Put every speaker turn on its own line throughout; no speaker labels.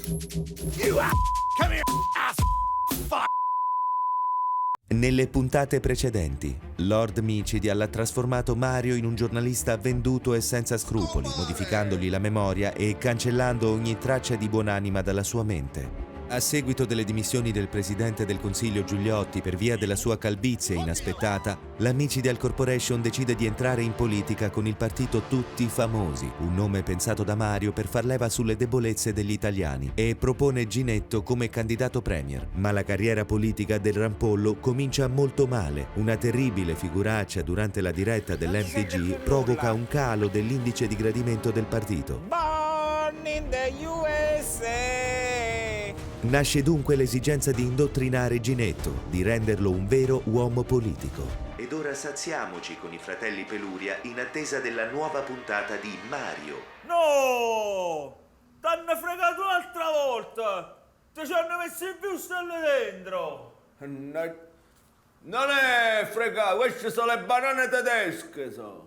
Come here, ass fuck!
Nelle puntate precedenti, Lord Micidial ha trasformato Mario in un giornalista avvenduto e senza scrupoli, modificandogli la memoria e cancellando ogni traccia di buonanima dalla sua mente. A seguito delle dimissioni del presidente del Consiglio Giuliotti per via della sua calvizie inaspettata, la Micidial Corporation decide di entrare in politica con il partito Tutti Famosi, un nome pensato da Mario per far leva sulle debolezze degli italiani, e propone Ginetto come candidato premier. Ma la carriera politica del rampollo comincia molto male. Una terribile figuraccia durante la diretta dell'MTG provoca un calo dell'indice di gradimento del partito.
Born in the USA!
Nasce dunque l'esigenza di indottrinare Ginetto, di renderlo un vero uomo politico. Ed ora saziamoci con i fratelli Peluria in attesa della nuova puntata di Mario.
No! T'hanno fregato un'altra volta! Ti ci hanno messo il piustello dentro!
Non è fregato, queste sono le banane tedesche, so.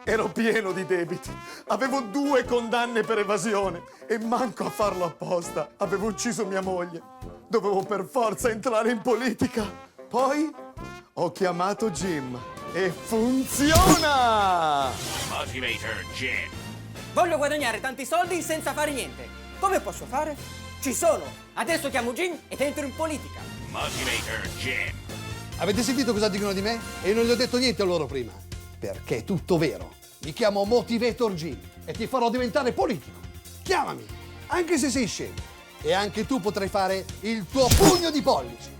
Ero pieno di debiti, avevo 2 condanne per evasione e manco a farlo apposta. Avevo ucciso mia moglie, dovevo per forza entrare in politica. Poi ho chiamato Jim e funziona!
Motivator Jim.
Voglio guadagnare tanti soldi senza fare niente. Come posso fare? Ci sono! Adesso chiamo Jim ed entro in politica.
Motivator Jim.
Avete sentito cosa dicono di me? E non gli ho detto niente a loro prima. Perché è tutto vero. Mi chiamo Motivator Jim e ti farò diventare politico. Chiamami, anche se sei scemo. E anche tu potrai fare il tuo pugno di pollice.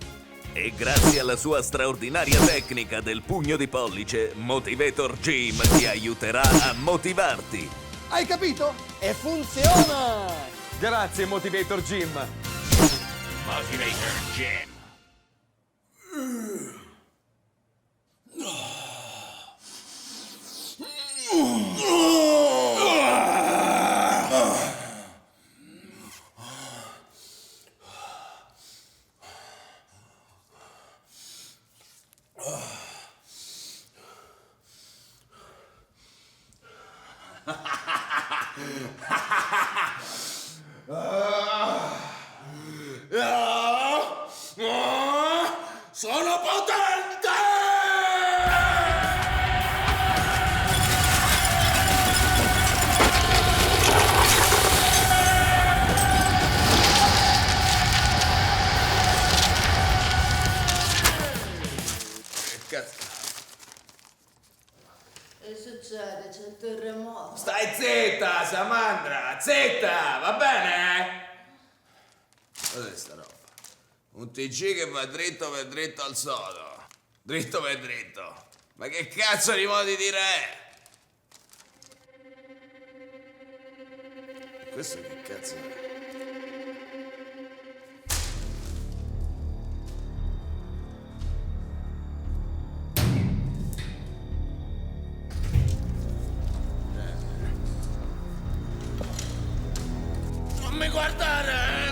E grazie alla sua straordinaria tecnica del pugno di pollice, Motivator Jim ti aiuterà a motivarti.
Hai capito? E funziona!
Grazie, Motivator Jim.
Motivator Jim.
Sono potente!
Che succede? C'è il terremoto.
Stai zitta, Samandra, zitta, va bene? Cos'è sta roba? Un TG che va dritto per dritto al sodo. Dritto per dritto. Ma che cazzo di modo di dire è? Questo che cazzo è? Non mi guardare!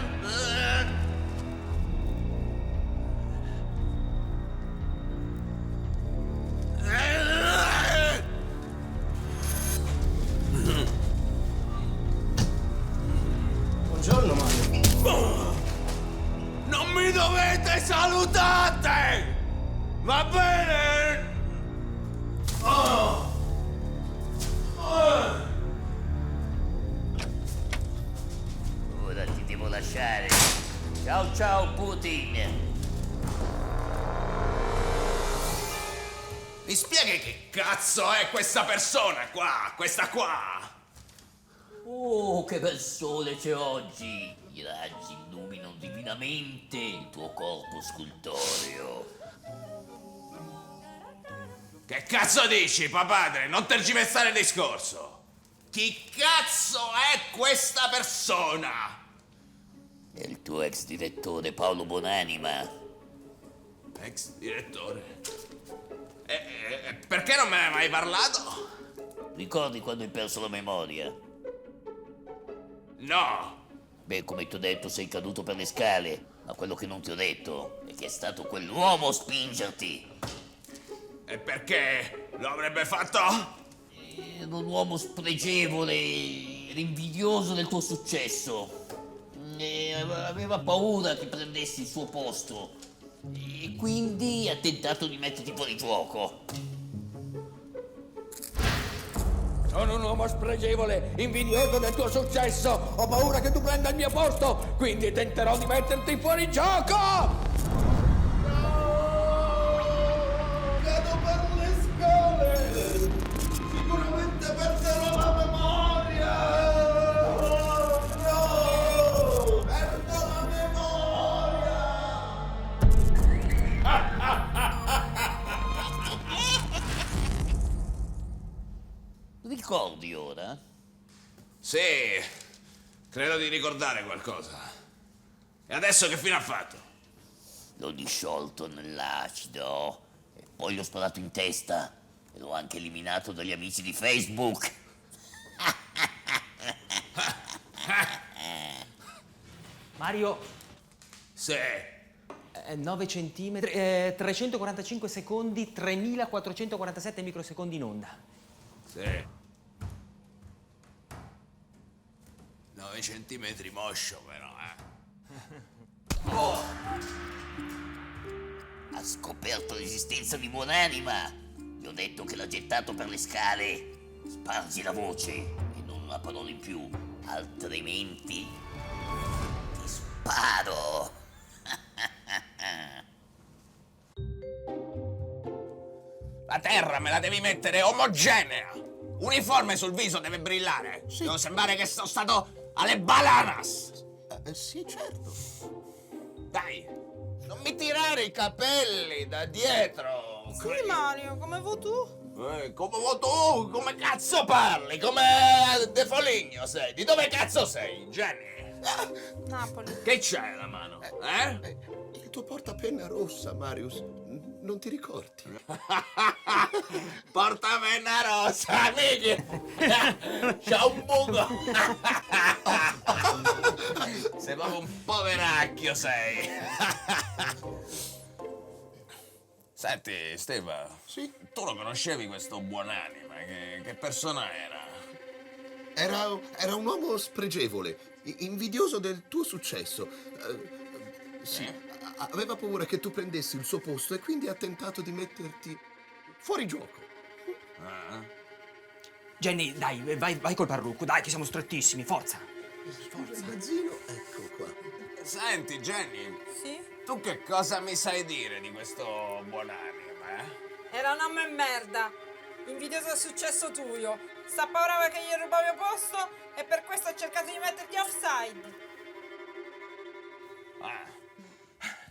Buongiorno Mario.
Non mi dovete salutare! Va bene?
Ora ti devo lasciare. Ciao ciao Putin.
Mi spieghi che cazzo è questa persona qua? Questa qua?
Oh, che bel sole c'è oggi. I raggi illuminano divinamente il tuo corpo scultoreo.
Che cazzo dici, papadre? Non tergiversare il discorso. Chi cazzo è questa persona?
È il tuo ex direttore Paolo Bonanima.
Ex direttore. Perché non me ne hai mai parlato?
Ricordi quando hai perso la memoria?
No.
Beh, come ti ho detto, sei caduto per le scale, ma quello che non ti ho detto è che è stato quell'uomo a spingerti.
E perché lo avrebbe fatto?
Era un uomo spregevole, era invidioso del tuo successo. Aveva paura che prendessi il suo posto. E quindi ha tentato di metterti fuori gioco.
Sono un uomo spregevole, invidioso del tuo successo. Ho paura che tu prenda il mio posto, quindi tenterò di metterti fuori gioco!
Cado per le scale! Sicuramente perderò la memoria! No! Perdo la memoria!
Ricordi ora?
Sì, credo di ricordare qualcosa. E adesso che fine ha fatto?
L'ho disciolto nell'acido e poi l'ho sparato in testa e l'ho anche eliminato dagli amici di Facebook.
Mario,
Sì.
9 centimetri, 345 secondi, 3447 microsecondi in onda.
Sì. 9 centimetri moscio però,
Ha scoperto l'esistenza di Buonanima. Gli ho detto che l'ha gettato per le scale. Spargi la voce e non una parola in più, altrimenti ti sparo.
La terra me la devi mettere omogenea. Uniforme sul viso deve brillare. Sì. Devo sembrare che sono stato alle bananas.
Sì, certo.
Dai, non mi tirare i capelli da dietro.
Sì, Mario, come vuoi tu?
Come vuoi tu? Come cazzo parli? Come De Foligno sei? Di dove cazzo sei, Jenny?
Napoli.
Che c'hai alla mano?
Il tuo portapenna rossa, Marius. Non ti ricordi?
Portapenna rossa, amici! C'ha un buco! Sei proprio un poveracchio, sei! Senti, Steva.
Sì?
Tu lo conoscevi questo Buonanima? Che persona era?
Era un uomo spregevole, invidioso del tuo successo. Sì. Aveva paura che tu prendessi il suo posto e quindi ha tentato di metterti fuori gioco.
Jenny, dai, vai col parrucco, dai, che siamo strettissimi, forza.
Il magazzino, ecco qua.
Senti, Jenny.
Sì?
Tu che cosa mi sai dire di questo Buonanima,
Era una merda. Invidioso del successo tuo. Sapeva che gli rubavi il posto e per questo ha cercato di metterti offside.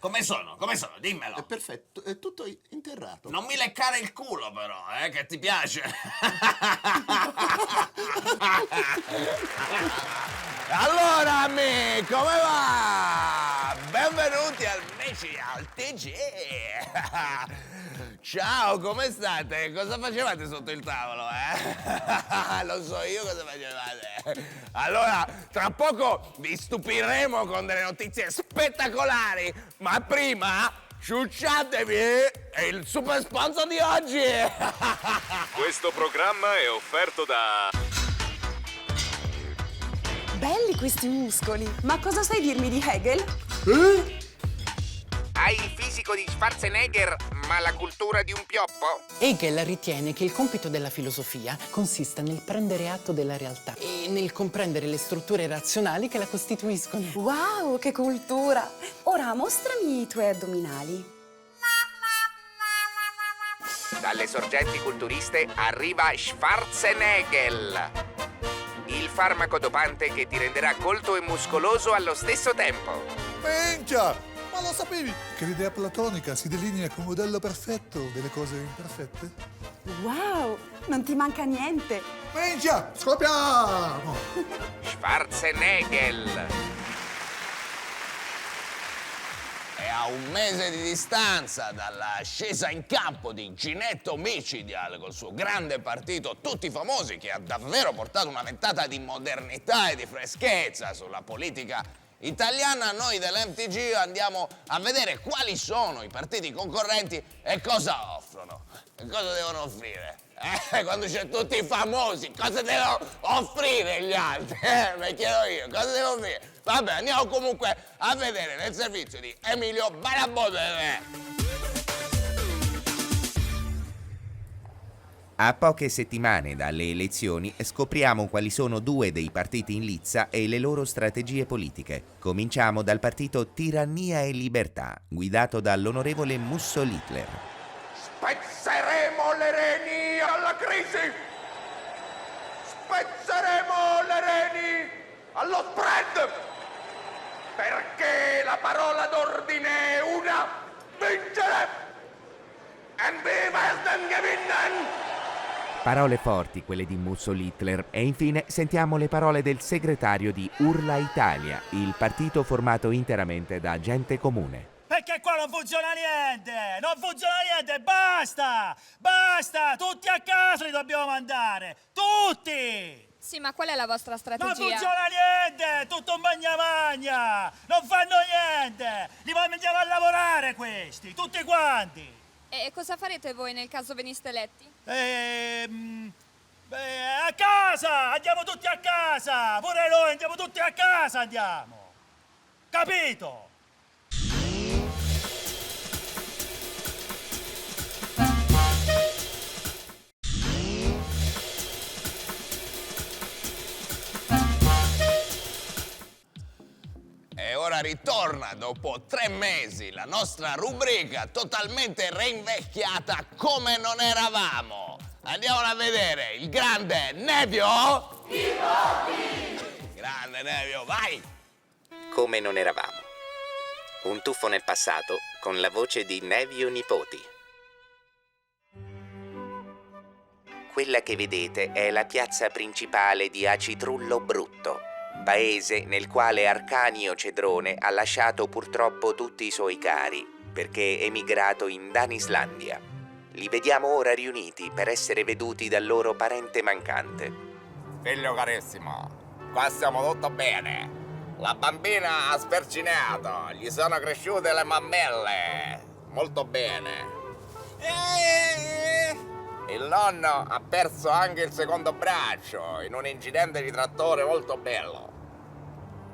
Come sono? Come sono? Dimmelo.
È perfetto, è tutto interrato.
Non mi leccare il culo però, che ti piace. Allora, amici, come va? Benvenuti amici al TG. Ciao, come state? Cosa facevate sotto il tavolo, Lo so io cosa facevate. Allora, tra poco vi stupiremo con delle notizie spettacolari, ma prima ciucciatevi il super sponsor di oggi.
Questo programma è offerto da...
Belli questi muscoli. Ma cosa sai dirmi di Hegel?
Hai il fisico di Schwarzenegger, ma la cultura di un pioppo?
Hegel ritiene che il compito della filosofia consista nel prendere atto della realtà e nel comprendere le strutture razionali che la costituiscono.
Wow, che cultura! Ora mostrami i tuoi addominali.
Dalle sorgenti culturiste arriva Schwarzenegger, il farmaco dopante che ti renderà colto e muscoloso allo stesso tempo.
Minchia! Ma lo sapevi che l'idea platonica si delinea come modello perfetto delle cose imperfette?
Wow, non ti manca niente.
Minchia, scopriamo!
Schwarzenegger.
E a un mese di distanza dalla scesa in campo di Ginetto Micidial col suo grande partito Tutti Famosi, che ha davvero portato una ventata di modernità e di freschezza sulla politica italiana, noi dell'MTG andiamo a vedere quali sono i partiti concorrenti e cosa offrono, e cosa devono offrire. Quando c'è Tutti Famosi, cosa devono offrire gli altri? Mi chiedo io, cosa devo offrire? Vabbè, andiamo comunque a vedere nel servizio di Emilio Barabode.
A poche settimane dalle elezioni scopriamo quali sono due dei partiti in lizza e le loro strategie politiche. Cominciamo dal partito Tirannia e Libertà, guidato dall'onorevole Mussolitler.
Spezzeremo le reni alla crisi! Spezzeremo le reni allo spread! Perché la parola d'ordine è una: vincere! And wir werden gewinnen!
Parole forti quelle di Mussolitler. E infine sentiamo le parole del segretario di Urla Italia, il partito formato interamente da gente comune.
Perché qua non funziona niente! Non funziona niente! Basta! Basta! Tutti a casa li dobbiamo mandare! Tutti!
Sì, ma qual è la vostra strategia?
Non funziona niente! Tutto un magna! Non fanno niente! Li mandiamo a lavorare questi! Tutti quanti!
E cosa farete voi nel caso veniste eletti?
A casa! Andiamo tutti a casa! Pure noi andiamo tutti a casa, andiamo! Capito?
E ora ritorna dopo 3 mesi la nostra rubrica totalmente reinvecchiata come non eravamo. Andiamo a vedere il grande Nevio. Grande Nevio, vai!
Come non eravamo. Un tuffo nel passato con la voce di Nevio Nipoti. Quella che vedete è la piazza principale di Acitrullo Brutto, paese nel quale Arcanio Cedrone ha lasciato purtroppo tutti i suoi cari, perché è emigrato in Danislandia. Li vediamo ora riuniti per essere veduti dal loro parente mancante.
Figlio carissimo, qua stiamo tutto bene. La bambina ha spercinato, gli sono cresciute le mammelle. Molto bene. Il nonno ha perso anche il secondo braccio in un incidente di trattore molto bello.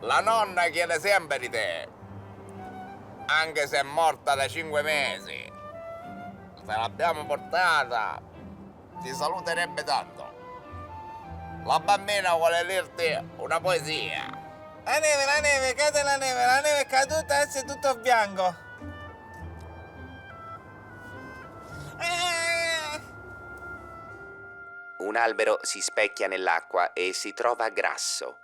La nonna chiede sempre di te, anche se è morta da 5 mesi. Se l'abbiamo portata, ti saluterebbe tanto. La bambina vuole dirti una poesia.
La neve, cade la neve è caduta e è tutto bianco.
Un albero si specchia nell'acqua e si trova grasso.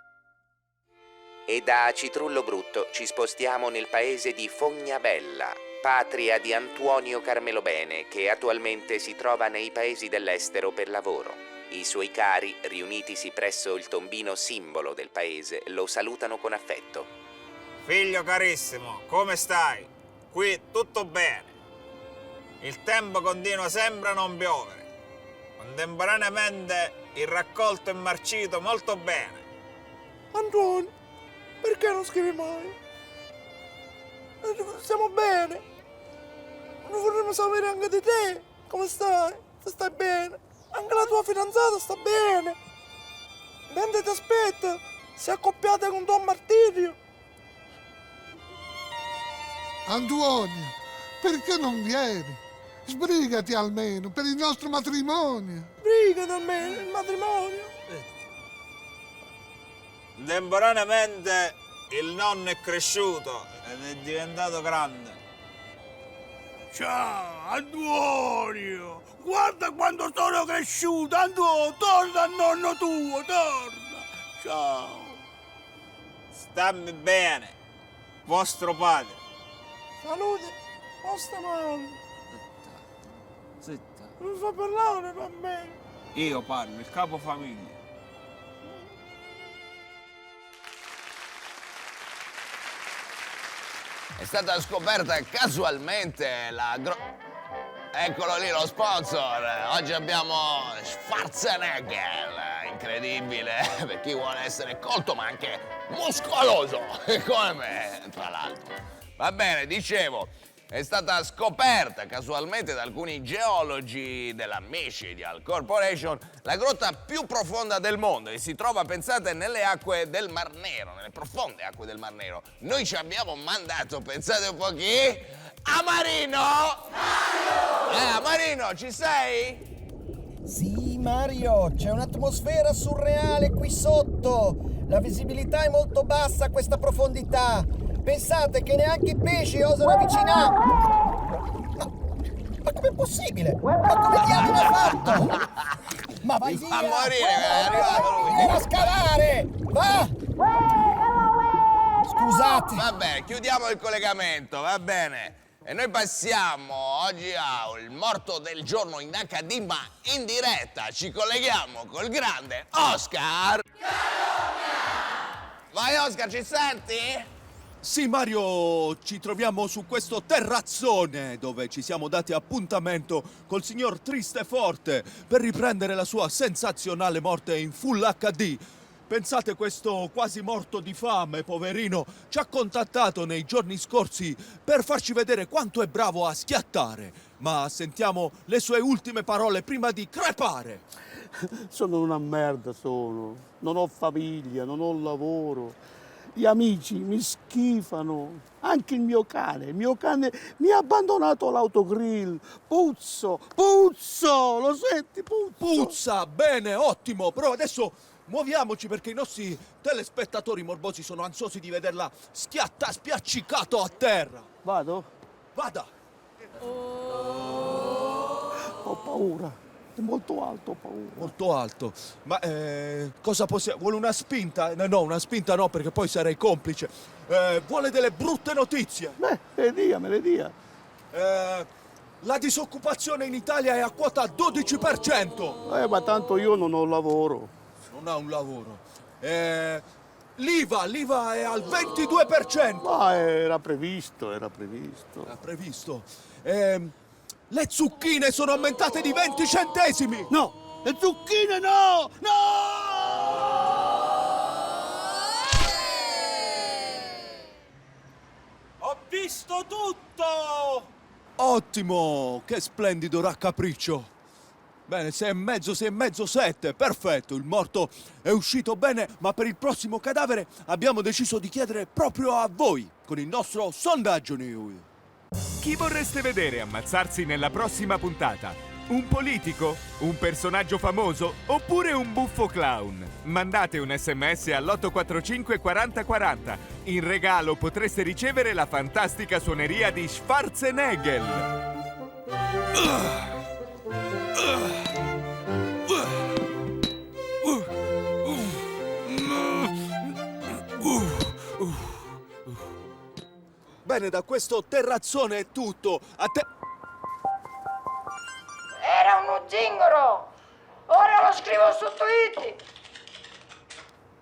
E da Acitrullo Brutto ci spostiamo nel paese di Fognabella, patria di Antuonio Carmelo Bene, che attualmente si trova nei paesi dell'estero per lavoro. I suoi cari, riunitisi presso il tombino simbolo del paese, lo salutano con affetto.
Figlio carissimo, come stai? Qui tutto bene. Il tempo continua sempre a non piovere. Contemporaneamente il raccolto è marcito molto bene.
Antonio, perché non scrivi mai? Stiamo bene. Noi vorremmo sapere anche di te. Come stai? Se stai bene. Anche la tua fidanzata sta bene. Mentre ti aspetta, si è accoppiata con Don Martirio.
Antonio, perché non vieni? Sbrigati almeno per il nostro matrimonio.
Sbrigati almeno, il matrimonio.
Temporaneamente il nonno è cresciuto ed è diventato grande.
Ciao, Antonio! Guarda quanto sono cresciuto, Antonio! Torna al nonno tuo, torna! Ciao!
Stammi bene, vostro padre.
Salute, vostra madre.
Zitta.
Non fa parlare, va bene.
Io parlo, il capofamiglia.
è stata scoperta casualmente la Eccolo lì lo sponsor. Oggi abbiamo Schwarzenegger. Incredibile per chi vuole essere colto ma anche muscoloso, come me, tra l'altro. Va bene, dicevo, è stata scoperta casualmente da alcuni geologi della Michelin Corporation la grotta più profonda del mondo e si trova, pensate, nelle acque del Mar Nero, nelle profonde acque del Mar Nero. Noi ci abbiamo mandato, pensate un po' chi? Amarino! Mario! Amarino, ci sei?
Sì, Mario, c'è un'atmosfera surreale qui sotto. La visibilità è molto bassa a questa profondità. Pensate che neanche i pesci osano avvicinare. Ma com'è possibile? Ma come diavolo ha fatto? Ma vai via!
A morire, è arrivato lui!
Vieni a scavare! Va! Scusate!
Va bene, chiudiamo il collegamento, va bene. E noi passiamo oggi al morto del giorno in HD, ma in diretta. Ci colleghiamo col grande Oscar. Vai Oscar, ci senti?
Sì Mario, ci troviamo su questo terrazzone dove ci siamo dati appuntamento col signor Tristeforte per riprendere la sua sensazionale morte in Full HD. Pensate, questo quasi morto di fame, poverino, ci ha contattato nei giorni scorsi per farci vedere quanto è bravo a schiattare. Ma sentiamo le sue ultime parole prima di crepare.
Sono una merda, sono. Non ho famiglia, non ho lavoro. Gli amici mi schifano. Anche il mio cane mi ha abbandonato l'autogrill. Puzzo, lo senti, puzzo.
Puzza, bene, ottimo, però adesso muoviamoci perché i nostri telespettatori morbosi sono ansiosi di vederla spiaccicato a terra.
Vado?
Vada.
Ho paura. È molto alto, ho paura.
Molto alto. Ma cosa possiamo... Vuole una spinta? No, una spinta no, perché poi sarei complice. Vuole delle brutte notizie?
Me le dia.
La disoccupazione in Italia è a quota 12%.
Ma tanto io non ho lavoro.
Non ha un lavoro. L'IVA è al 22%.
Ma era previsto.
Era previsto. Le zucchine sono aumentate di 20 centesimi.
No, le zucchine no!
Ho visto tutto!
Ottimo, che splendido raccapriccio. Bene, 6,5, 7, perfetto, il morto è uscito bene, ma per il prossimo cadavere abbiamo deciso di chiedere proprio a voi, con il nostro sondaggio new.
Chi vorreste vedere ammazzarsi nella prossima puntata? Un politico? Un personaggio famoso? Oppure un buffo clown? Mandate un SMS all'845 40 40. In regalo potreste ricevere la fantastica suoneria di Schwarzenegger.
Bene, da questo terrazzone è tutto. A te...
Era uno zingaro! Ora lo scrivo su Twitter!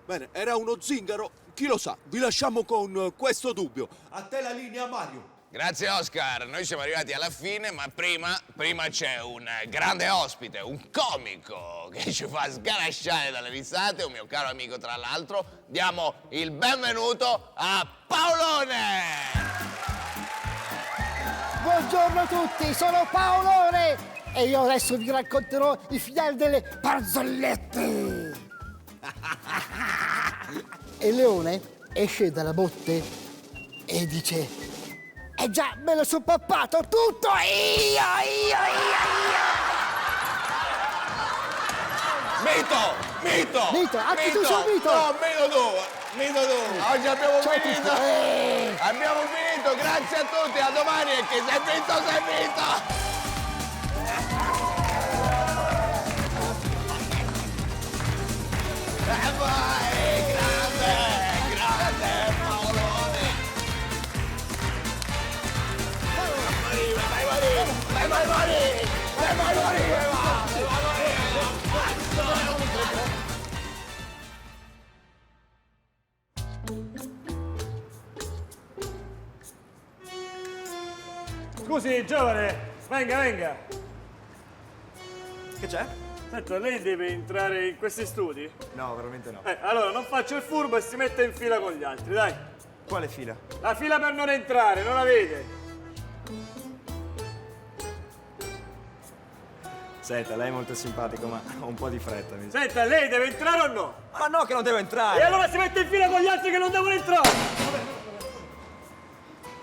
Bene, era uno zingaro. Chi lo sa, vi lasciamo con questo dubbio. A te la linea, Mario.
Grazie Oscar, noi siamo arrivati alla fine, ma prima c'è un grande ospite, un comico che ci fa sganasciare dalle risate, un mio caro amico tra l'altro. Diamo il benvenuto a Paolone!
Buongiorno a tutti, sono Paolone e io adesso vi racconterò i finali delle barzellette. E il leone esce dalla botte e dice: già, me lo sono pappato tutto! Io!
Mito!
Anche tu sei mito!
No, mito tu! Oggi abbiamo finito! Abbiamo finito, grazie a tutti, a domani e che sei vinto! Vai, grande Paolone!
Scusi, giovane, venga.
Che c'è?
Senta, lei deve entrare in questi studi?
No, veramente no.
Allora non faccia il furbo e si metta in fila con gli altri, dai.
Quale fila?
La fila per non entrare, non la vede?
Senta, lei è molto simpatico, ma ho un po' di fretta.
Senta, lei deve entrare o no?
Ma no, che non devo entrare!
E allora si mette in fila con gli altri che non devono entrare!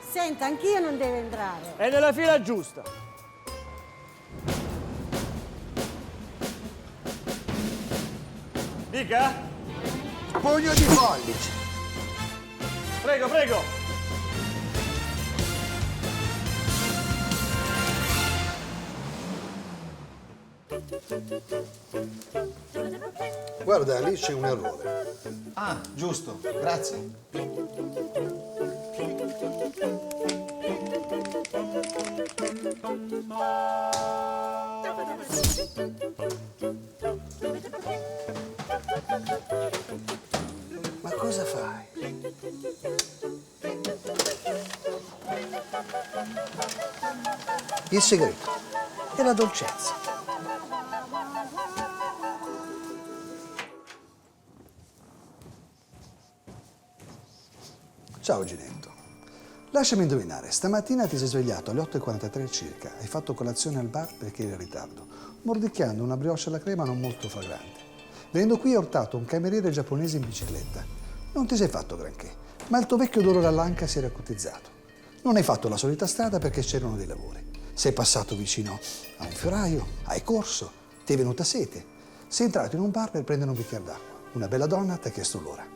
Senta, anch'io non devo entrare.
È nella fila giusta. Dica?
Pugno di pollice.
Prego.
Guarda, lì c'è un errore.
Ah, giusto, grazie.
Ma cosa fai? Il segreto è la dolcezza. Ciao Ginetto. Lasciami indovinare, stamattina ti sei svegliato alle 8:43 circa, hai fatto colazione al bar perché eri in ritardo, mordicchiando una brioche alla crema non molto fragrante. Venendo qui hai urtato un cameriere giapponese in bicicletta. Non ti sei fatto granché, ma il tuo vecchio dolore all'anca si era acutizzato. Non hai fatto la solita strada perché c'erano dei lavori. Sei passato vicino a un fioraio, hai corso, ti è venuta sete. Sei entrato in un bar per prendere un bicchiere d'acqua. Una bella donna ti ha chiesto l'ora.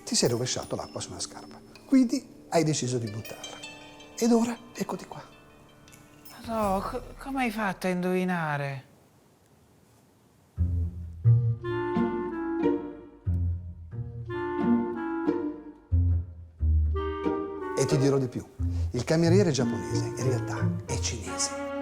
Ti sei rovesciato l'acqua su una scarpa. Quindi hai deciso di buttarla. Ed ora eccoti qua.
No, come hai fatto a indovinare?
E ti dirò di più. Il cameriere giapponese in realtà è cinese.